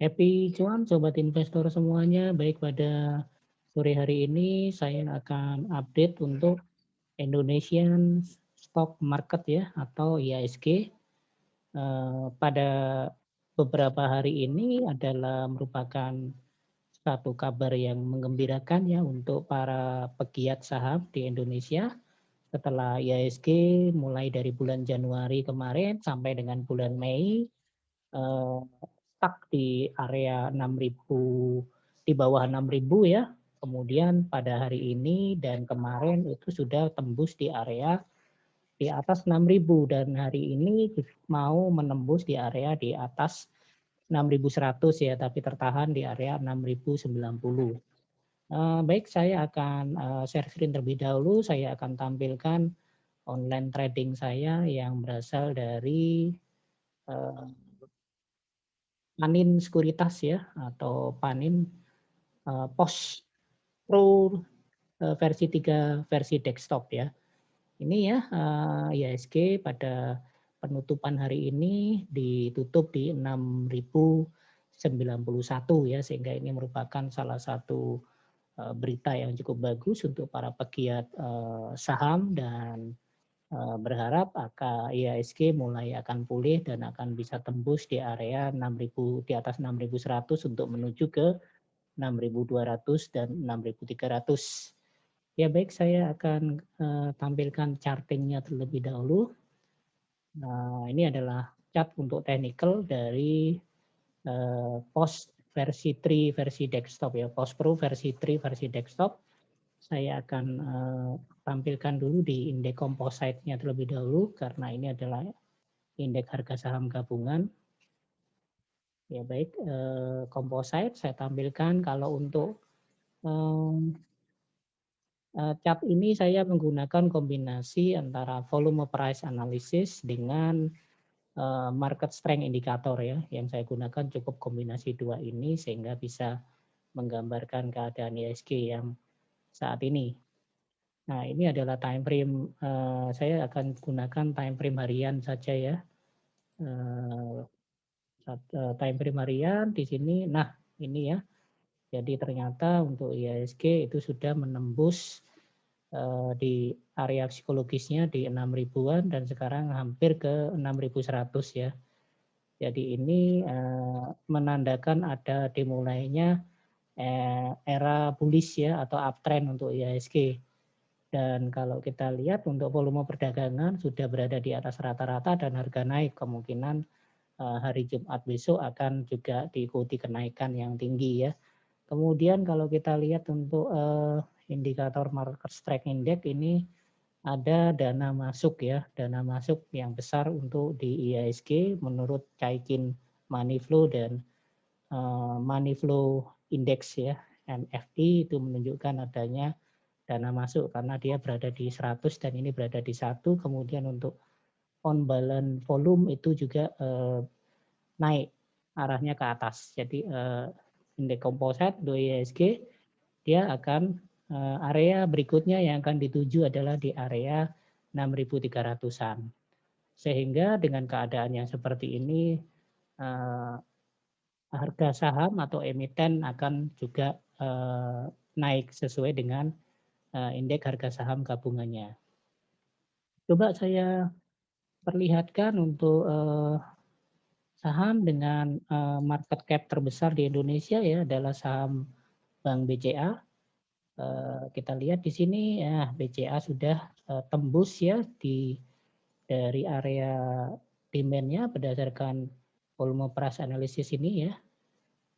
Happy cuan sobat investor semuanya. Baik, pada sore hari ini saya akan update untuk Indonesian Stock Market ya atau IHSG. Pada beberapa hari ini adalah merupakan satu kabar yang menggembirakan ya untuk para pegiat saham di Indonesia. Setelah IHSG mulai dari bulan Januari kemarin sampai dengan bulan Mei eh, stuck di area 6.000, di bawah 6.000 ya. Kemudian pada hari ini dan kemarin itu sudah tembus di area di atas 6.000 dan hari ini mau menembus di area di atas 6.100 ya, tapi tertahan di area 6.090. Baik, saya akan share screen terlebih dahulu. Saya akan tampilkan online trading saya yang berasal dari eh, Panin Sekuritas ya atau Panin Pos Pro versi 3 versi desktop ya. Ini ya IHSG pada penutupan hari ini ditutup di 6.091 ya, sehingga ini merupakan salah satu berita yang cukup bagus untuk para pegiat saham dan berharap IHSG mulai akan pulih dan akan bisa tembus di area 6.000, di atas 6.100 untuk menuju ke 6.200 dan 6.300. Ya baik, saya akan tampilkan chartingnya terlebih dahulu. Nah, ini adalah chart untuk technical dari Post versi 3 versi desktop ya, Post Pro versi 3 versi desktop. Saya akan tampilkan dulu di indeks composite-nya terlebih dahulu karena ini adalah indeks harga saham gabungan. Ya baik, composite saya tampilkan. Kalau untuk chart ini saya menggunakan kombinasi antara volume price analysis dengan market strength indicator ya. Yang saya gunakan cukup kombinasi dua ini sehingga bisa menggambarkan keadaan IHSG yang saat ini. Nah, ini adalah time frame, saya akan gunakan time frame harian saja ya. Time frame harian di sini. Nah, ini ya. Jadi ternyata untuk IHSG itu sudah menembus di area psikologisnya di 6.000-an dan sekarang hampir ke 6.100 ya. Jadi ini menandakan ada dimulainya era bullish ya atau uptrend untuk IHSG. Dan kalau kita lihat untuk volume perdagangan sudah berada di atas rata-rata dan harga naik, kemungkinan hari Jumat besok akan juga diikuti kenaikan yang tinggi ya. Kemudian kalau kita lihat untuk indikator market strength index ini ada dana masuk ya, dana masuk yang besar untuk di IHSG menurut Chaikin Money Flow dan Money Flow Index ya, MFI itu menunjukkan adanya dana masuk karena dia berada di 100 dan ini berada di 1. Kemudian untuk on balance volume itu juga naik arahnya ke atas. Jadi indeks composite IHSG dia akan area berikutnya yang akan dituju adalah di area 6.300-an. Sehingga dengan keadaan yang seperti ini harga saham atau emiten akan juga naik sesuai dengan indeks harga saham gabungannya. Coba saya perlihatkan untuk saham dengan market cap terbesar di Indonesia ya adalah saham Bank BCA. Kita lihat di sini ya BCA sudah tembus ya dari area demand-nya berdasarkan volume price analysis ini ya.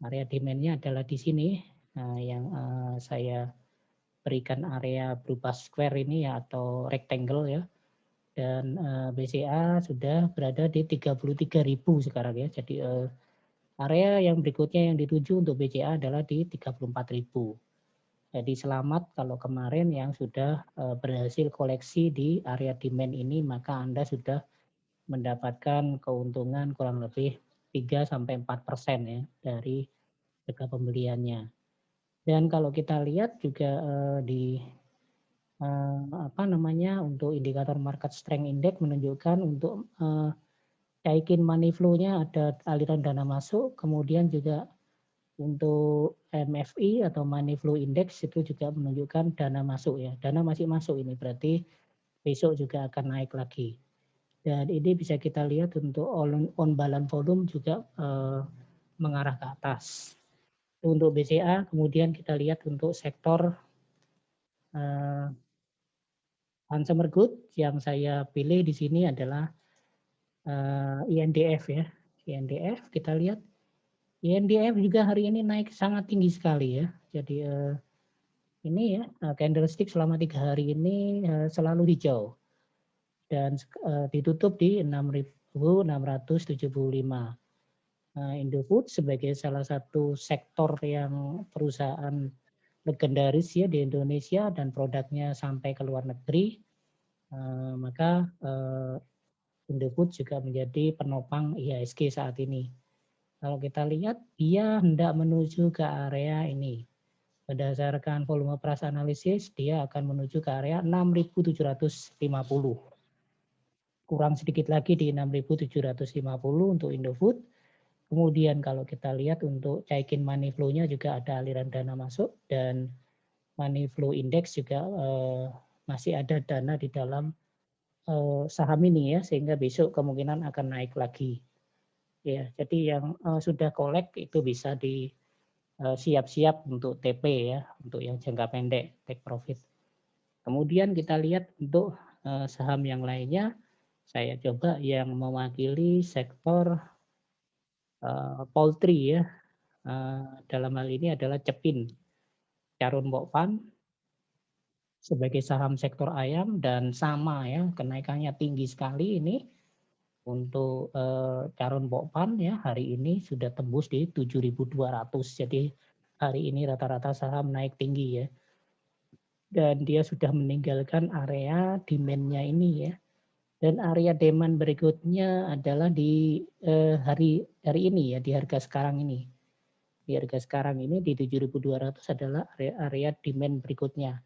Area demand-nya adalah di sini. Nah, yang saya berikan area berupa square ini ya atau rectangle ya. Dan BCA sudah berada di 33.000 sekarang ya. Jadi area yang berikutnya yang dituju untuk BCA adalah di 34.000. Jadi selamat kalau kemarin yang sudah berhasil koleksi di area demand ini, maka Anda sudah mendapatkan keuntungan kurang lebih 3-4% ya dari harga pembeliannya. Dan kalau kita lihat juga di apa namanya untuk indikator market strength index menunjukkan untuk Chaikin money flow-nya ada aliran dana masuk, kemudian juga untuk MFI atau money flow index itu juga menunjukkan dana masuk ya. Dana masih masuk ini berarti besok juga akan naik lagi. Dan ini bisa kita lihat untuk on balance volume juga mengarah ke atas. Untuk BCA kemudian kita lihat untuk sektor consumer good yang saya pilih di sini adalah INDF ya. INDF kita lihat INDF juga hari ini naik sangat tinggi sekali ya. Jadi ini ya candlestick selama 3 hari ini selalu hijau dan ditutup di 6.675. Indofood sebagai salah satu sektor yang perusahaan legendaris ya di Indonesia dan produknya sampai ke luar negeri, maka Indofood juga menjadi penopang IHSG saat ini. Kalau kita lihat dia hendak menuju ke area ini. Berdasarkan volume price analisis dia akan menuju ke area 6.750. Kurang sedikit lagi di 6.750 untuk Indofood. Kemudian kalau kita lihat untuk Chaikin money flow-nya juga ada aliran dana masuk dan money flow index juga masih ada dana di dalam saham ini ya sehingga besok kemungkinan akan naik lagi. Ya, jadi yang sudah collect itu bisa di siap-siap untuk TP ya, untuk yang jangka pendek take profit. Kemudian kita lihat untuk saham yang lainnya, saya coba yang mewakili sektor poultry ya. Dalam hal ini adalah Cepin, Carun Bokpan sebagai saham sektor ayam dan sama ya kenaikannya tinggi sekali ini untuk Carun Bokpan ya hari ini sudah tembus di 7.200. Jadi hari ini rata-rata saham naik tinggi ya. Dan dia sudah meninggalkan area demand-nya ini ya. Dan area demand berikutnya adalah di hari ini ya, di harga sekarang ini. Di harga sekarang ini di 7.200 adalah area demand berikutnya,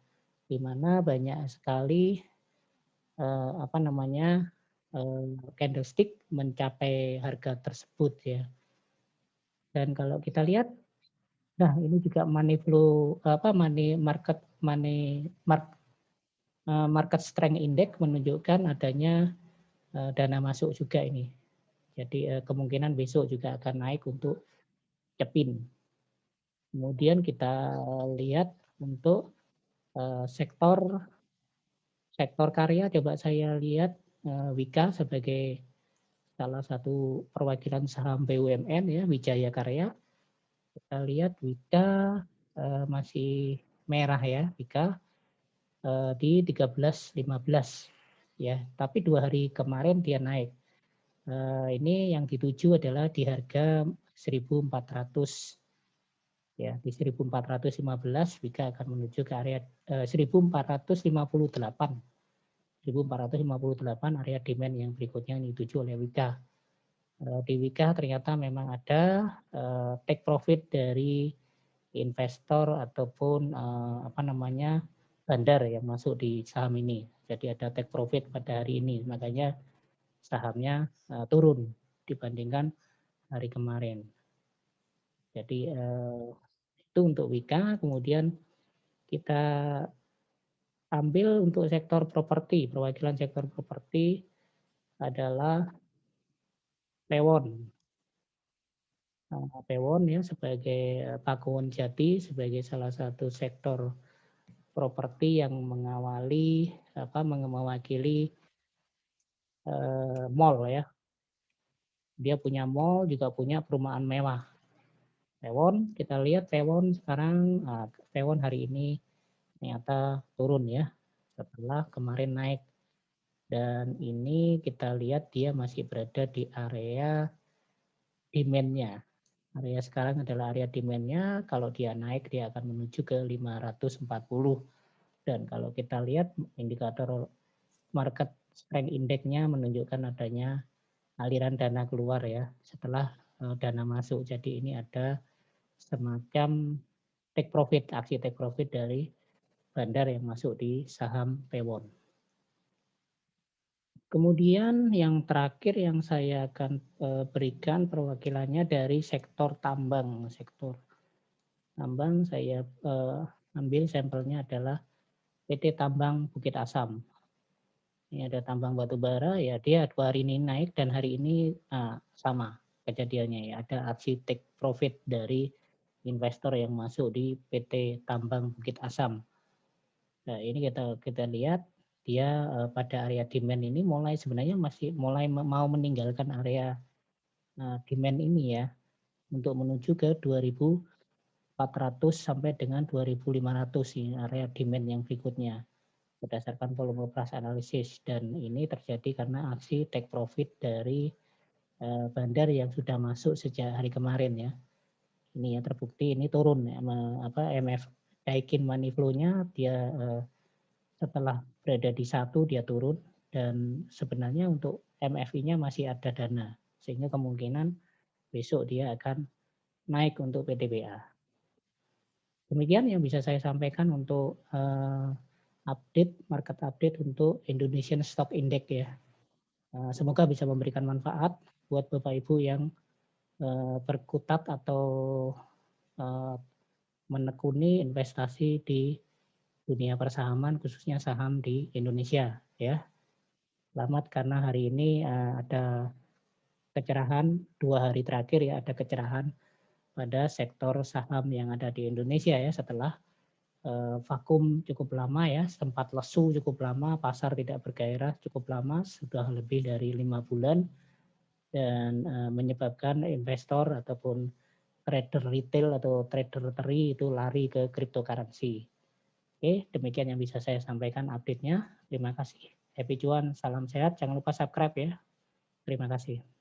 di mana banyak sekali candlestick mencapai harga tersebut ya. Dan kalau kita lihat, nah ini juga money flow market strength index menunjukkan adanya dana masuk juga ini. Jadi kemungkinan besok juga akan naik untuk Cepin. Kemudian kita lihat untuk sektor karya, coba saya lihat Wika sebagai salah satu perwakilan saham BUMN ya, Wijaya Karya. Kita lihat Wika masih merah ya, Wika di 13.15 ya, tapi 2 hari kemarin dia naik. Ini yang dituju adalah di harga 1.400 ya, di 1.415 Wika akan menuju ke area 1.458 area demand yang berikutnya yang dituju oleh Wika. Di Wika ternyata memang ada take profit dari investor ataupun bandar yang masuk di saham ini. Jadi ada take profit pada hari ini, makanya sahamnya turun dibandingkan hari kemarin. Jadi itu untuk Wika. Kemudian kita ambil untuk sektor properti, perwakilan sektor properti adalah Pewon. Pewon ya sebagai Pakuwon Jati sebagai salah satu sektor properti yang mewakili mall ya. Dia punya mall juga punya perumahan mewah. Pewon, kita lihat Pewon sekarang, Pewon hari ini ternyata turun ya setelah kemarin naik. Dan ini kita lihat dia masih berada di area demand-nya. Area sekarang adalah area demand-nya, kalau dia naik dia akan menuju ke 540. Dan kalau kita lihat indikator market strength index-nya menunjukkan adanya aliran dana keluar ya setelah dana masuk. Jadi ini ada semacam aksi take profit dari bandar yang masuk di saham Pewon. Kemudian yang terakhir yang saya akan berikan perwakilannya dari sektor tambang. Sektor tambang saya ambil sampelnya adalah PT Tambang Bukit Asam. Ini ada tambang batu bara, ya dia 2 hari ini naik dan hari ini sama kejadiannya ya. Ada aksi take profit dari investor yang masuk di PT Tambang Bukit Asam. Nah, ini kita lihat dia pada area demand ini sebenarnya masih mulai mau meninggalkan area demand ini ya untuk menuju ke 2.400 sampai dengan 2.500 ini area demand yang berikutnya berdasarkan volume price analisis, dan ini terjadi karena aksi take profit dari bandar yang sudah masuk sejak hari kemarin ya. Ini ya terbukti ini turun ya, MF Daikin Money Flow-nya dia setelah berada di 1 dia turun, dan sebenarnya untuk MFI-nya masih ada dana sehingga kemungkinan besok dia akan naik untuk PTBA. Demikian yang bisa saya sampaikan untuk market update untuk Indonesian Stock Index ya. Semoga bisa memberikan manfaat buat Bapak Ibu yang berkutat atau menekuni investasi di dunia persahaman, khususnya saham di Indonesia ya. Selamat karena hari ini ada kecerahan 2 hari terakhir ya, ada kecerahan pada sektor saham yang ada di Indonesia ya, setelah vakum cukup lama ya, sempat lesu cukup lama, pasar tidak bergairah cukup lama, sudah lebih dari 5 bulan, dan menyebabkan investor ataupun trader retail atau trader teri itu lari ke cryptocurrency. Oke, demikian yang bisa saya sampaikan update-nya. Terima kasih. Happy cuan, salam sehat, jangan lupa subscribe ya. Terima kasih.